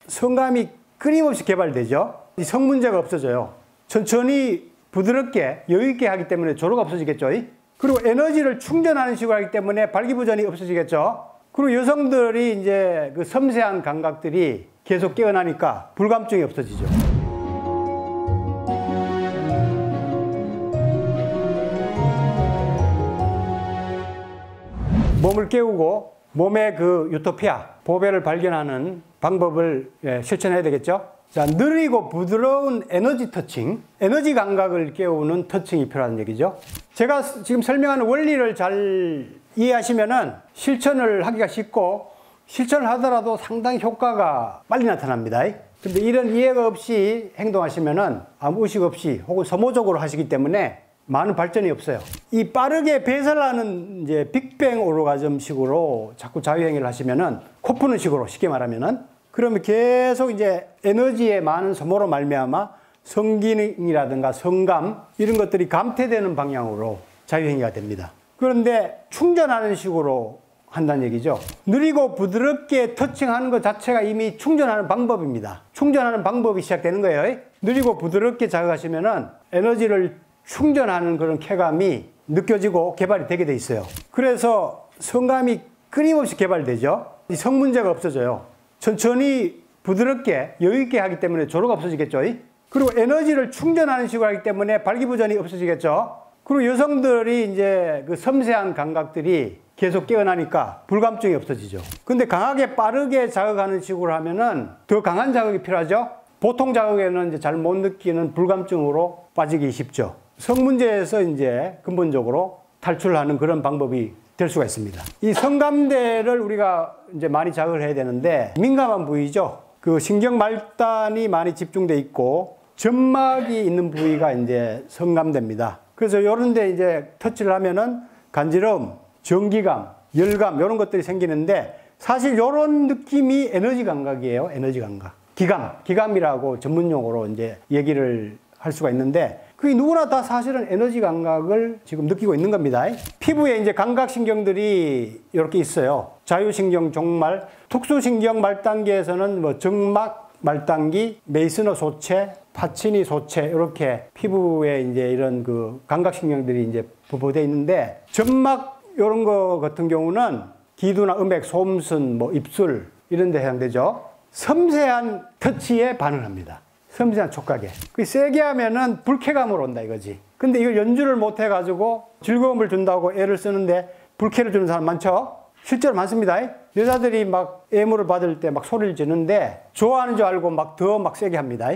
성감이 끊임없이 개발되죠. 성 문제가 없어져요. 천천히 부드럽게 여유있게 하기 때문에 조로가 없어지겠죠. 그리고 에너지를 충전하는 식으로 하기 때문에 발기부전이 없어지겠죠. 그리고 여성들이 이제 그 섬세한 감각들이 계속 깨어나니까 불감증이 없어지죠. 몸을 깨우고 몸의 그 유토피아, 보배를 발견하는 방법을 실천해야 되겠죠. 자, 느리고 부드러운 에너지 터칭, 에너지 감각을 깨우는 터칭이 필요한 얘기죠. 제가 지금 설명하는 원리를 잘 이해하시면은 실천을 하기가 쉽고 실천을 하더라도 상당히 효과가 빨리 나타납니다. 근데 이런 이해가 없이 행동하시면은 아무 의식 없이 혹은 소모적으로 하시기 때문에 많은 발전이 없어요. 이 빠르게 배설하는 이제 빅뱅 오르가즘 식으로 자꾸 자유행위를 하시면은 코 푸는 식으로 쉽게 말하면은 그러면 계속 이제 에너지의 많은 소모로 말미암아 성기능이라든가 성감 이런 것들이 감퇴되는 방향으로 자유행위가 됩니다. 그런데 충전하는 식으로 한다는 얘기죠. 느리고 부드럽게 터칭하는 것 자체가 이미 충전하는 방법입니다. 충전하는 방법이 시작되는 거예요. 느리고 부드럽게 자극하시면은 에너지를 충전하는 그런 쾌감이 느껴지고 개발이 되게 돼 있어요. 그래서 성감이 끊임없이 개발되죠. 이 성 문제가 없어져요. 천천히 부드럽게 여유있게 하기 때문에 조로가 없어지겠죠. 그리고 에너지를 충전하는 식으로 하기 때문에 발기부전이 없어지겠죠. 그리고 여성들이 이제 그 섬세한 감각들이 계속 깨어나니까 불감증이 없어지죠. 근데 강하게 빠르게 자극하는 식으로 하면은 더 강한 자극이 필요하죠. 보통 자극에는 이제 잘 못 느끼는 불감증으로 빠지기 쉽죠. 성 문제에서 이제 근본적으로 탈출하는 그런 방법이 될 수가 있습니다. 이 성감대를 우리가 이제 많이 자극을 해야 되는데 민감한 부위죠. 그 신경 말단이 많이 집중돼 있고 점막이 있는 부위가 이제 성감대입니다. 그래서 이런 데 이제 터치를 하면은 간지럼, 전기감, 열감 이런 것들이 생기는데 사실 이런 느낌이 에너지 감각이에요. 에너지 감각. 기감이라고 전문 용어로 이제 얘기를 할 수가 있는데 그게 누구나 다 사실은 에너지 감각을 지금 느끼고 있는 겁니다. 피부에 이제 감각신경들이 이렇게 있어요. 자유신경, 종말, 특수신경 말단계에서는 뭐 정막, 말단기, 메이스너 소체, 파치니 소체 이렇게 피부에 이제 이런 그 감각신경들이 이제 분포되어 있는데 점막 이런 거 같은 경우는 기두나 음액, 솜순, 뭐 입술 이런 데 해당되죠. 섬세한 터치에 반응합니다. 섬세한 촉각에. 세게 하면은 불쾌감으로 온다 이거지. 근데 이걸 연주를 못 해가지고 즐거움을 준다고 애를 쓰는데 불쾌를 주는 사람 많죠? 실제로 많습니다. 여자들이 막 애무를 받을 때 막 소리를 지르는데 좋아하는 줄 알고 막 더 막 세게 합니다.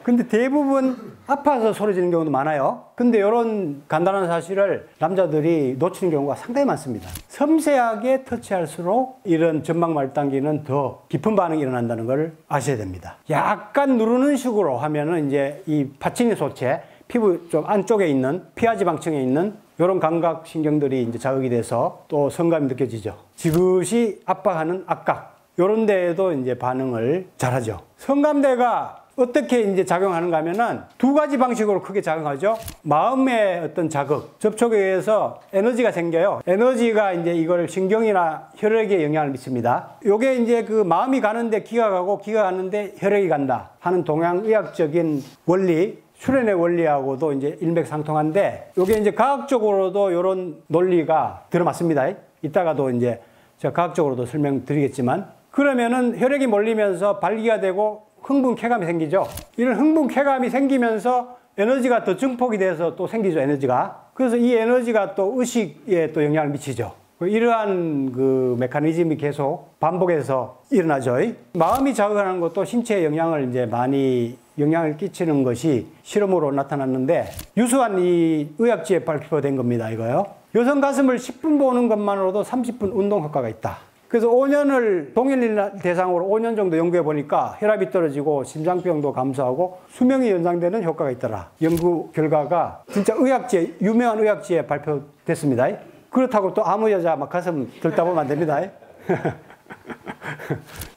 근데 대부분 아파서 소리 지르는 경우도 많아요. 근데 이런 간단한 사실을 남자들이 놓치는 경우가 상당히 많습니다. 섬세하게 터치할수록 이런 점막 말단기는 더 깊은 반응이 일어난다는 걸 아셔야 됩니다. 약간 누르는 식으로 하면은 이제 이 파치니 소체, 피부 좀 안쪽에 있는 피하지방층에 있는 이런 감각신경들이 이제 자극이 돼서 또 성감이 느껴지죠. 지그시 압박하는 압각. 이런 데에도 이제 반응을 잘하죠. 성감대가 어떻게 이제 작용하는가 하면은 두 가지 방식으로 크게 작용하죠. 마음의 어떤 자극, 접촉에 의해서 에너지가 생겨요. 에너지가 이제 이걸 신경이나 혈액에 영향을 미칩니다. 요게 이제 그 마음이 가는데 기가 가고 기가 가는데 혈액이 간다 하는 동양의학적인 원리, 수련의 원리하고도 이제 일맥상통한데 요게 이제 과학적으로도 요런 논리가 들어맞습니다. 이따가도 이제 제가 과학적으로도 설명드리겠지만 그러면은 혈액이 몰리면서 발기가 되고 흥분 쾌감이 생기죠. 이런 흥분 쾌감이 생기면서 에너지가 더 증폭이 돼서 또 생기죠. 에너지가. 그래서 이 에너지가 또 의식에 또 영향을 미치죠. 이러한 그 메커니즘이 계속 반복해서 일어나죠. 마음이 자극하는 것도 신체에 영향을 이제 많이 영향을 끼치는 것이 실험으로 나타났는데 유수한 이 의학지에 발표된 겁니다. 이거요. 여성 가슴을 10분 보는 것만으로도 30분 운동 효과가 있다. 그래서 5년을 동일 대상으로 5년 정도 연구해 보니까 혈압이 떨어지고 심장병도 감소하고 수명이 연장되는 효과가 있더라. 연구 결과가 진짜 의학지에, 유명한 의학지에 발표됐습니다. 그렇다고 또 아무 여자 막 가슴 들다 보면 안 됩니다.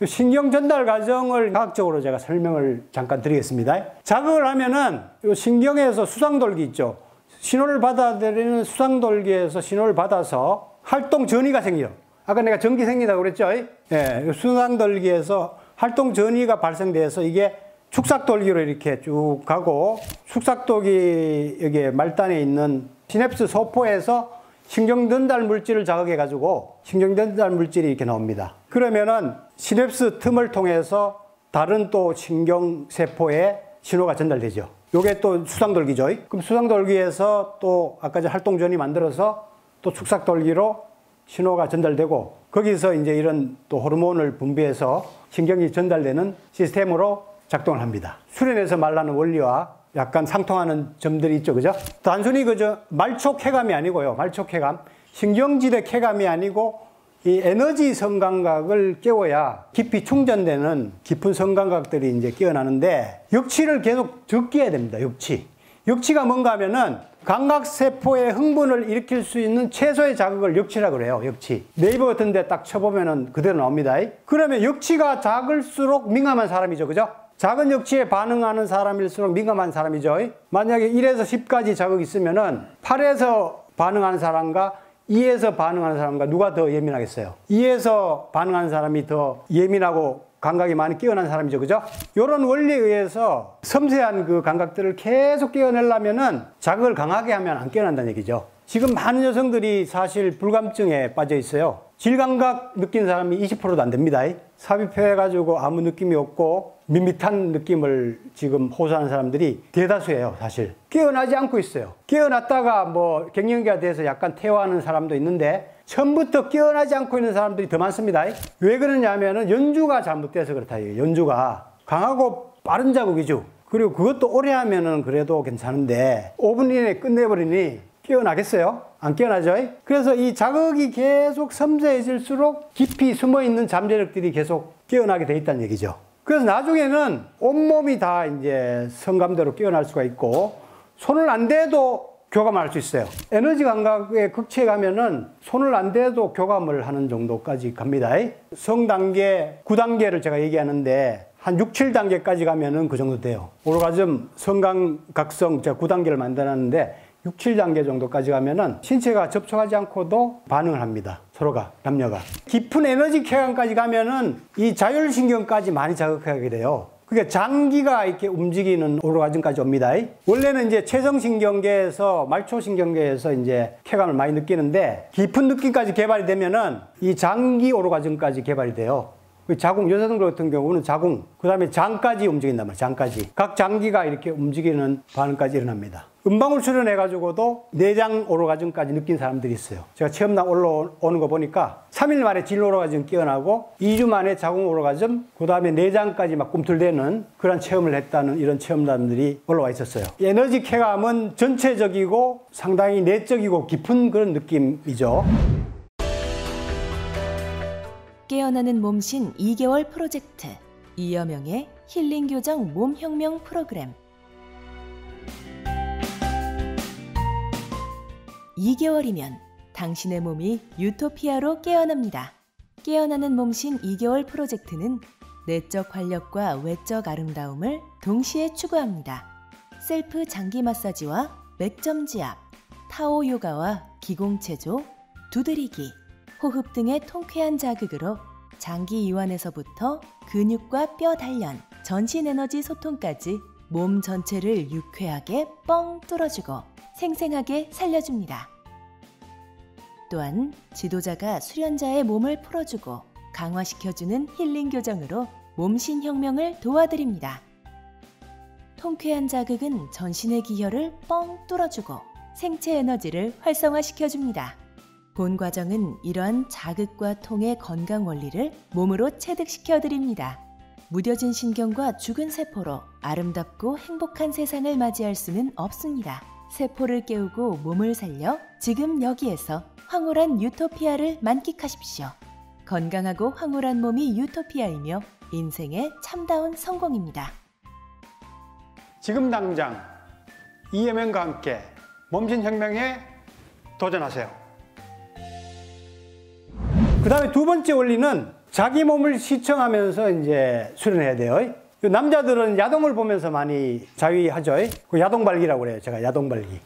신경 전달 과정을 과학적으로 제가 설명을 잠깐 드리겠습니다. 자극을 하면은 이 신경에서 수상돌기 있죠. 신호를 받아들이는 수상돌기에서 신호를 받아서 활동 전이가 생겨요. 아까 내가 전기 생긴다고 그랬죠? 예, 수상돌기에서 활동 전이가 발생돼서 이게 축삭돌기로 이렇게 쭉 가고 축삭돌기 여기 말단에 있는 시냅스 소포에서 신경전달 물질을 자극해 가지고 신경전달 물질이 이렇게 나옵니다. 그러면은 시냅스 틈을 통해서 다른 또 신경세포에 신호가 전달되죠. 요게 또 수상돌기죠. 그럼 수상돌기에서 또 아까 전 활동전이 만들어서 또 축삭돌기로 신호가 전달되고 거기서 이제 이런 또 호르몬을 분비해서 신경이 전달되는 시스템으로 작동을 합니다. 수련해서 말하는 원리와 약간 상통하는 점들이 있죠. 그죠? 단순히 그저 말초 쾌감이 아니고요. 말초 쾌감. 신경지대 쾌감이 아니고 이 에너지 성감각을 깨워야 깊이 충전되는 깊은 성감각들이 이제 깨어나는데 역치를 계속 적게 해야 됩니다. 역치. 역치가 뭔가 하면은 감각세포의 흥분을 일으킬 수 있는 최소의 자극을 역치라고 그래요. 역치. 네이버 같은 데 딱 쳐보면은 그대로 나옵니다. 그러면 역치가 작을수록 민감한 사람이죠. 그죠? 작은 역치에 반응하는 사람일수록 민감한 사람이죠. 만약에 1에서 10까지 자극이 있으면은 8에서 반응하는 사람과 2에서 반응하는 사람과 누가 더 예민하겠어요? 2에서 반응하는 사람이 더 예민하고 감각이 많이 깨어난 사람이죠. 그죠? 이런 원리에 의해서 섬세한 그 감각들을 계속 깨어내려면은 자극을 강하게 하면 안 깨어난다는 얘기죠. 지금 많은 여성들이 사실 불감증에 빠져 있어요. 질감각 느낀 사람이 20%도 안 됩니다. 삽입해가지고 아무 느낌이 없고 밋밋한 느낌을 지금 호소하는 사람들이 대다수예요. 사실 깨어나지 않고 있어요. 깨어났다가 뭐 갱년기가 돼서 약간 퇴화하는 사람도 있는데 처음부터 깨어나지 않고 있는 사람들이 더 많습니다. 왜 그러냐 하면은 연주가 잘못돼서 그렇다. 연주가 강하고 빠른 자극이죠. 그리고 그것도 오래 하면은 그래도 괜찮은데 5분 이내에 끝내버리니 깨어나겠어요? 안 깨어나죠? 그래서 이 자극이 계속 섬세해질수록 깊이 숨어있는 잠재력들이 계속 깨어나게 돼 있다는 얘기죠. 그래서 나중에는 온몸이 다 이제 성감대로 깨어날 수가 있고 손을 안 대도 교감할 수 있어요. 에너지 감각의 극치에 가면은 손을 안 대도 교감을 하는 정도까지 갑니다. 성단계 9단계를 제가 얘기하는데 한 6, 7단계까지 가면은 그 정도 돼요. 오르가즘 성감각성 제가 9단계를 만들었는데 6, 7단계 정도까지 가면은 신체가 접촉하지 않고도 반응을 합니다. 서로가, 남녀가. 깊은 에너지 쾌감까지 가면은 이 자율신경까지 많이 자극하게 돼요. 그게 장기가 이렇게 움직이는 오르가즘까지 옵니다. 원래는 이제 최성신경계에서 말초신경계에서 이제 쾌감을 많이 느끼는데 깊은 느낌까지 개발이 되면은 이 장기 오르가즘까지 개발이 돼요. 자궁, 여성들 같은 경우는 자궁, 그 다음에 장까지 움직인단 말이에요. 장까지. 각 장기가 이렇게 움직이는 반응까지 일어납니다. 음방울 출연해가지고도 내장 오르가즘까지 느낀 사람들이 있어요. 제가 체험단 올라오는 거 보니까 3일 만에 질 오르가즘 깨어나고 2주 만에 자궁 오르가즘, 그 다음에 내장까지 막 꿈틀대는 그런 체험을 했다는 이런 체험단들이 올라와 있었어요. 에너지 쾌감은 전체적이고 상당히 내적이고 깊은 그런 느낌이죠. 깨어나는 몸신 2개월 프로젝트 이여명의 힐링 교정 몸혁명 프로그램 2개월이면 당신의 몸이 유토피아로 깨어납니다. 깨어나는 몸신 2개월 프로젝트는 내적 활력과 외적 아름다움을 동시에 추구합니다. 셀프 장기 마사지와 맥점지압, 타오 요가와 기공체조, 두드리기, 호흡 등의 통쾌한 자극으로 장기 이완에서부터 근육과 뼈 단련, 전신 에너지 소통까지 몸 전체를 유쾌하게 뻥 뚫어주고 생생하게 살려줍니다. 또한 지도자가 수련자의 몸을 풀어주고 강화시켜주는 힐링 교정으로 몸신 혁명을 도와드립니다. 통쾌한 자극은 전신의 기혈을 뻥 뚫어주고 생체 에너지를 활성화시켜줍니다. 본 과정은 이러한 자극과 통의 건강 원리를 몸으로 체득시켜 드립니다. 무뎌진 신경과 죽은 세포로 아름답고 행복한 세상을 맞이할 수는 없습니다. 세포를 깨우고 몸을 살려 지금 여기에서 황홀한 유토피아를 만끽하십시오. 건강하고 황홀한 몸이 유토피아이며 인생의 참다운 성공입니다. 지금 당장 이여명과 함께 몸신혁명에 도전하세요. 그 다음에 두 번째 원리는 자기 몸을 시청하면서 이제 수련해야 돼요. 남자들은 야동을 보면서 많이 자위하죠. 그 야동발기라고 그래요. 제가 야동발기.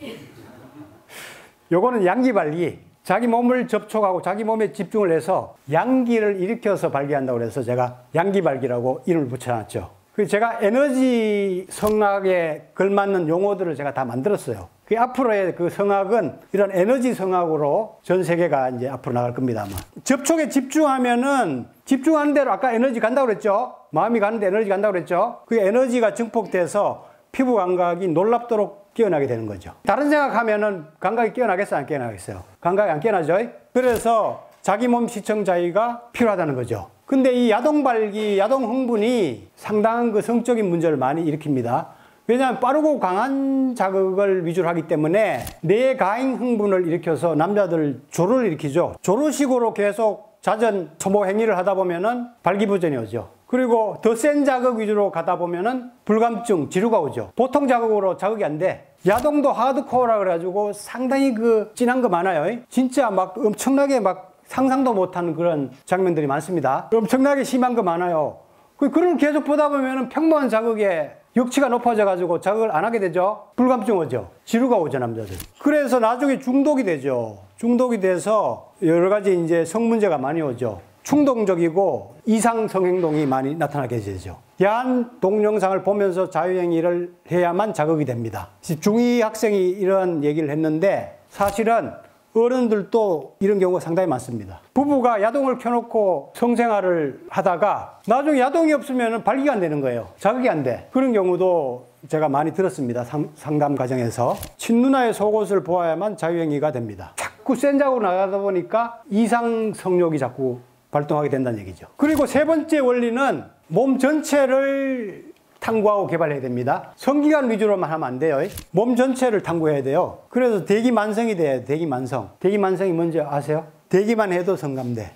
요거는 양기발기. 자기 몸을 접촉하고 자기 몸에 집중을 해서 양기를 일으켜서 발기한다고 해서 제가 양기발기라고 이름을 붙여놨죠. 그래서 제가 에너지 성학에 걸맞는 용어들을 제가 다 만들었어요. 그 앞으로의 그 성학은 이런 에너지 성학으로 전 세계가 이제 앞으로 나갈 겁니다, 아마. 접촉에 집중하면은 집중하는 대로 아까 에너지 간다고 그랬죠? 마음이 가는데 에너지 간다고 그랬죠? 그 에너지가 증폭돼서 피부 감각이 놀랍도록 깨어나게 되는 거죠. 다른 생각하면은 감각이 깨어나겠어요? 안 깨어나겠어요? 감각이 안 깨어나죠? 그래서 자기 몸 시청 자의가 필요하다는 거죠. 근데 이 야동발기, 야동흥분이 상당한 그 성적인 문제를 많이 일으킵니다. 왜냐하면 빠르고 강한 자극을 위주로 하기 때문에 뇌가행 흥분을 일으켜서 남자들 조를 일으키죠. 조로식으로 계속 잦은 소모 행위를 하다 보면은 발기부전이 오죠. 그리고 더 센 자극 위주로 가다 보면은 불감증, 지루가 오죠. 보통 자극으로 자극이 안 돼. 야동도 하드코어라 그래가지고 상당히 그 진한 거 많아요. 진짜 막 엄청나게 막 상상도 못하는 그런 장면들이 많습니다. 엄청나게 심한 거 많아요. 그걸 계속 보다 보면은 평범한 자극에 역치가 높아져가지고 자극을 안 하게 되죠. 불감증 오죠. 지루가 오죠, 남자들. 그래서 나중에 중독이 되죠. 중독이 돼서 여러 가지 이제 성문제가 많이 오죠. 충동적이고 이상 성행동이 많이 나타나게 되죠. 야한 동영상을 보면서 자유행위를 해야만 자극이 됩니다. 중2 학생이 이런 얘기를 했는데 사실은 어른들도 이런 경우가 상당히 많습니다. 부부가 야동을 켜놓고 성생활을 하다가 나중에 야동이 없으면 발기가 안 되는 거예요. 자극이 안 돼. 그런 경우도 제가 많이 들었습니다. 상담 과정에서. 친누나의 속옷을 보아야만 자유행위가 됩니다. 자꾸 센 자극으로 나가다 보니까 이상 성욕이 자꾸 발동하게 된다는 얘기죠. 그리고 세 번째 원리는 몸 전체를 탐구하고 개발해야 됩니다. 성기관 위주로만 하면 안 돼요. 몸 전체를 탐구해야 돼요. 그래서 대기만성이 돼야 돼요. 대기만성. 대기만성이 뭔지 아세요? 대기만 해도 성감대.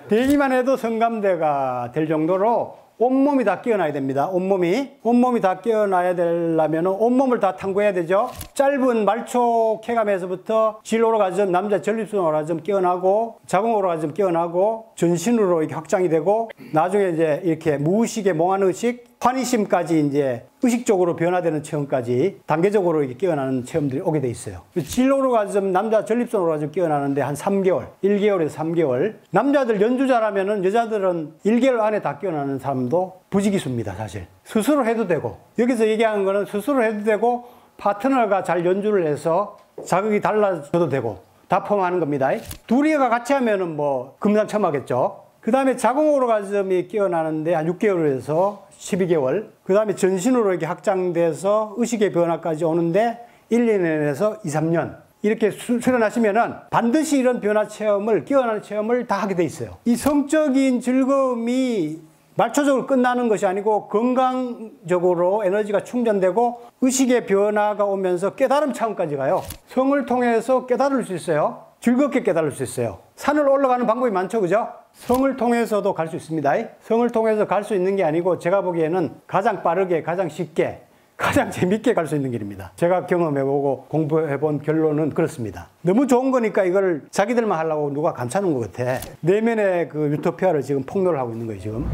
대기만 해도 성감대가 될 정도로 온몸이 다 깨어나야 됩니다. 온몸이 다 깨어나야 되려면 온몸을 다 탐구해야 되죠. 짧은 말초 쾌감에서부터 질 오르가즘, 남자 전립선 오르가즘 깨어나고 자궁 오르가즘 깨어나고 전신으로 이렇게 확장이 되고 나중에 이제 이렇게 무의식의 몽환 의식, 환희심까지 이제 의식적으로 변화되는 체험까지 단계적으로 이렇게 깨어나는 체험들이 오게 돼 있어요. 질 오르가즘, 남자 전립선 오르가즘 깨어나는데 한 3개월, 1개월에서 3개월. 남자들 연주자라면은 여자들은 1개월 안에 다 깨어나는 사람도 부지기수입니다, 사실. 스스로 해도 되고. 여기서 얘기하는 거는 스스로 해도 되고 파트너가 잘 연주를 해서 자극이 달라져도 되고 다 포함하는 겁니다. 둘이가 같이 하면은 뭐 금상첨화겠죠. 그 다음에 자궁 오르가즘이 깨어나는데 한 6개월에서 12개월. 그 다음에 전신으로 이렇게 확장돼서 의식의 변화까지 오는데 1, 2년에서 2, 3년. 이렇게 수련하시면은 반드시 이런 변화 체험을, 깨어나는 체험을 다 하게 돼 있어요. 이 성적인 즐거움이 말초적으로 끝나는 것이 아니고 건강적으로 에너지가 충전되고 의식의 변화가 오면서 깨달음 차원까지 가요. 성을 통해서 깨달을 수 있어요. 즐겁게 깨달을 수 있어요. 산을 올라가는 방법이 많죠, 그죠? 성을 통해서도 갈 수 있습니다. 성을 통해서 갈 수 있는 게 아니고 제가 보기에는 가장 빠르게, 가장 쉽게, 가장 재밌게 갈 수 있는 길입니다. 제가 경험해보고 공부해본 결론은 그렇습니다. 너무 좋은 거니까 이걸 자기들만 하려고 누가 감싸는 것 같아. 내면의 그 유토피아를 지금 폭로를 하고 있는 거예요, 지금.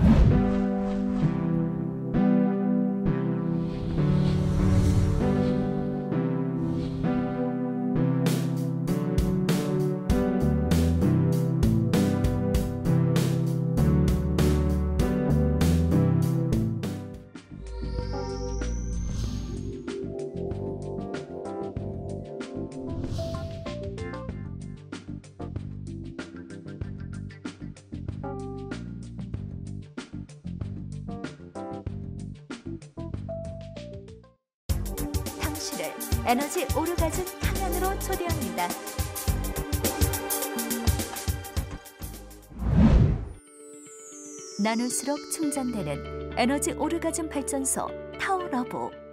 당신을 에너지 오르가즘 탕양으로 초대합니다. 나눌수록 충전되는 에너지 오르가즘 발전소 타워러브.